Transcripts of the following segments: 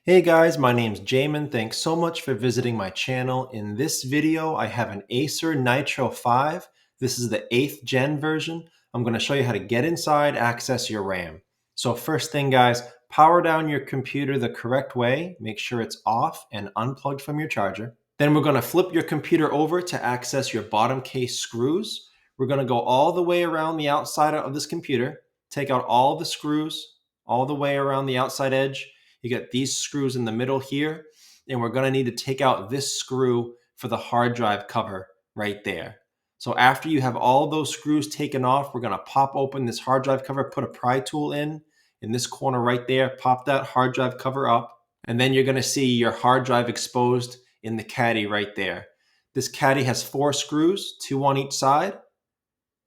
Hey guys, my name's Jamin. Thanks so much for visiting my channel. In this video, I have an Acer Nitro 5. This is the 8th gen version. I'm going to show you how to get inside, access your RAM. So first thing guys, power down your computer the correct way. Make sure it's off and unplugged from your charger. Then we're going to flip your computer over to access your bottom case screws. We're going to go all the way around the outside of this computer, take out all the screws, all the way around the outside edge. You get these screws in the middle here, and we're going to need to take out this screw for the hard drive cover right there. So after you have all those screws taken off, we're going to pop open this hard drive cover, put a pry tool in this corner right there, pop that hard drive cover up, and then you're going to see your hard drive exposed in the caddy right there. This caddy has 4 screws, 2 on each side.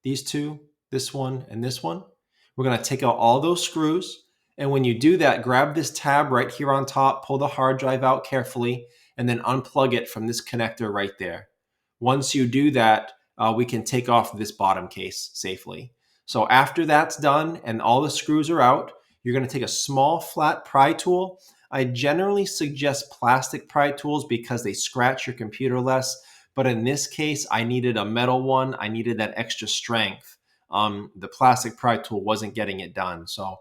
These 2, this one, and this one. We're going to take out all those screws. And when you do that, grab this tab right here on top, pull the hard drive out carefully, and then unplug it from this connector right there. Once you do that, we can take off this bottom case safely. So after that's done and all the screws are out, you're going to take a small flat pry tool. I generally suggest plastic pry tools because they scratch your computer less. But in this case, I needed a metal one. I needed that extra strength. The plastic pry tool wasn't getting it done. So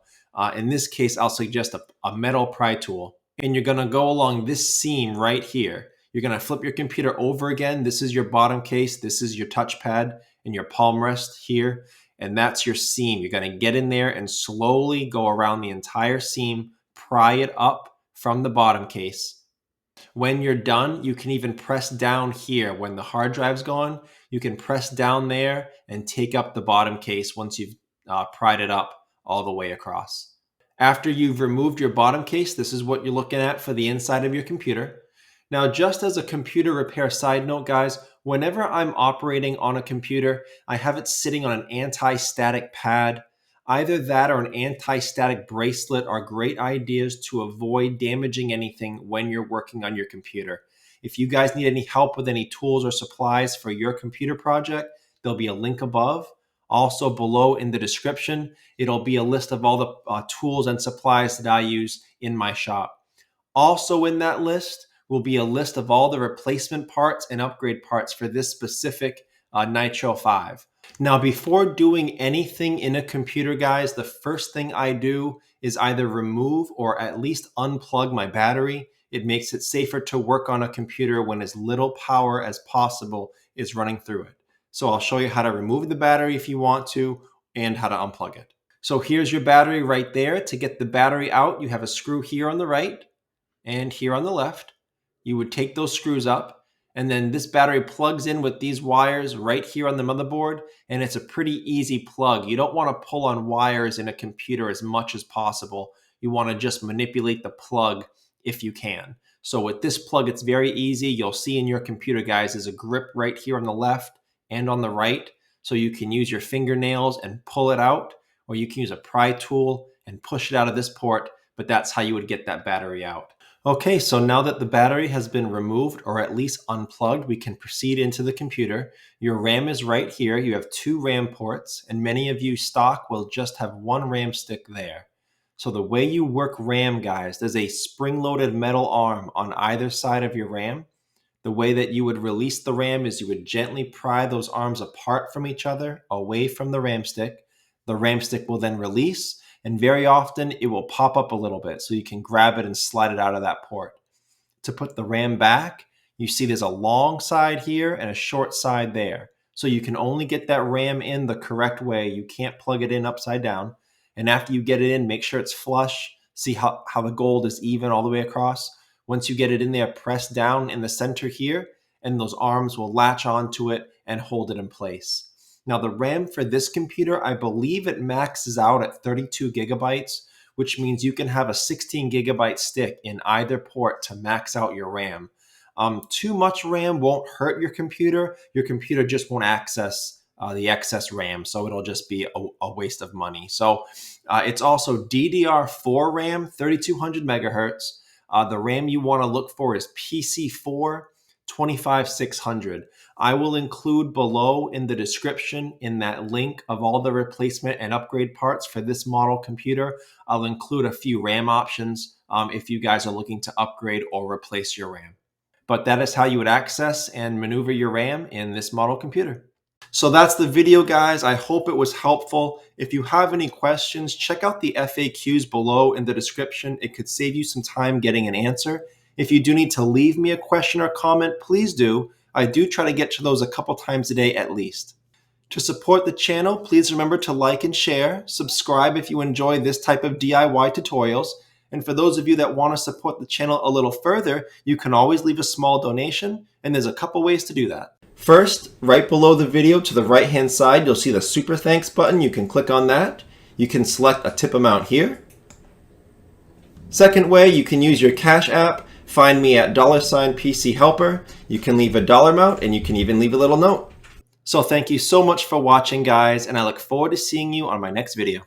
in this case, I'll suggest a metal pry tool. And you're going to go along this seam right here. You're going to flip your computer over again. This is your bottom case. This is your touchpad and your palm rest here. And that's your seam. You're going to get in there and slowly go around the entire seam, pry it up from the bottom case. When you're done, you can even press down here. When the hard drive's gone, you can press down there and take up the bottom case once you've pried it up all the way across. After you've removed your bottom case, this is what you're looking at for the inside of your computer. Now, just as a computer repair side note, guys, whenever I'm operating on a computer, I have it sitting on an anti-static pad. Either that or an anti-static bracelet are great ideas to avoid damaging anything when you're working on your computer. If you guys need any help with any tools or supplies for your computer project, there'll be a link above. Also below in the description, it'll be a list of all the tools and supplies that I use in my shop. Also in that list will be a list of all the replacement parts and upgrade parts for this specific Nitro 5. Now, before doing anything in a computer, guys, the first thing I do is either remove or at least unplug my battery. It makes it safer to work on a computer when as little power as possible is running through it. So I'll show you how to remove the battery if you want to, and how to unplug it. So here's your battery right there. To get the battery out, you have a screw here on the right and here on the left. You would take those screws up, and then this battery plugs in with these wires right here on the motherboard, and it's a pretty easy plug. You don't want to pull on wires in a computer as much as possible. You want to just manipulate the plug if you can. So with this plug, it's very easy. You'll see in your computer, guys, there's a grip right here on the left and on the right. So you can use your fingernails and pull it out, or you can use a pry tool and push it out of this port, but that's how you would get that battery out. Okay, so now that the battery has been removed or at least unplugged, we can proceed into the computer. Your RAM is right here. You have 2 RAM ports, and many of you stock will just have 1 RAM stick there. So the way you work RAM, guys, there's a spring-loaded metal arm on either side of your RAM. The way that you would release the RAM is you would gently pry those arms apart from each other, away from the RAM stick. The RAM stick will then release, and very often it will pop up a little bit, so you can grab it and slide it out of that port. To put the RAM back, you see there's a long side here and a short side there. So you can only get that RAM in the correct way. You can't plug it in upside down. And after you get it in, make sure it's flush. See how the gold is even all the way across. Once you get it in there, press down in the center here, and those arms will latch onto it and hold it in place. Now the RAM for this computer, I believe it maxes out at 32 gigabytes, which means you can have a 16 gigabyte stick in either port to max out your RAM. Too much RAM won't hurt your computer. Your computer just won't access the excess RAM, so it'll just be a waste of money. So it's also DDR4 RAM, 3200 megahertz. The RAM you want to look for is PC4 25600. I will include below in the description in that link of all the replacement and upgrade parts for this model computer. I'll include a few RAM options if you guys are looking to upgrade or replace your RAM. But that is how you would access and maneuver your RAM in this model computer. So that's the video, guys. I hope it was helpful. If you have any questions, check out the FAQs below in the description. It could save you some time getting an answer. If you do need to leave me a question or comment, please do. I do try to get to those a couple times a day at least. To support the channel, please remember to like and share. Subscribe if you enjoy this type of DIY tutorials. And for those of you that want to support the channel a little further, you can always leave a small donation, and there's a couple ways to do that. First, right below the video to the right-hand side, you'll see the Super Thanks button. You can click on that. You can select a tip amount here. Second way, you can use your Cash App. Find me at $PC Helper. You can leave a dollar amount, and you can even leave a little note. So thank you so much for watching, guys, and I look forward to seeing you on my next video.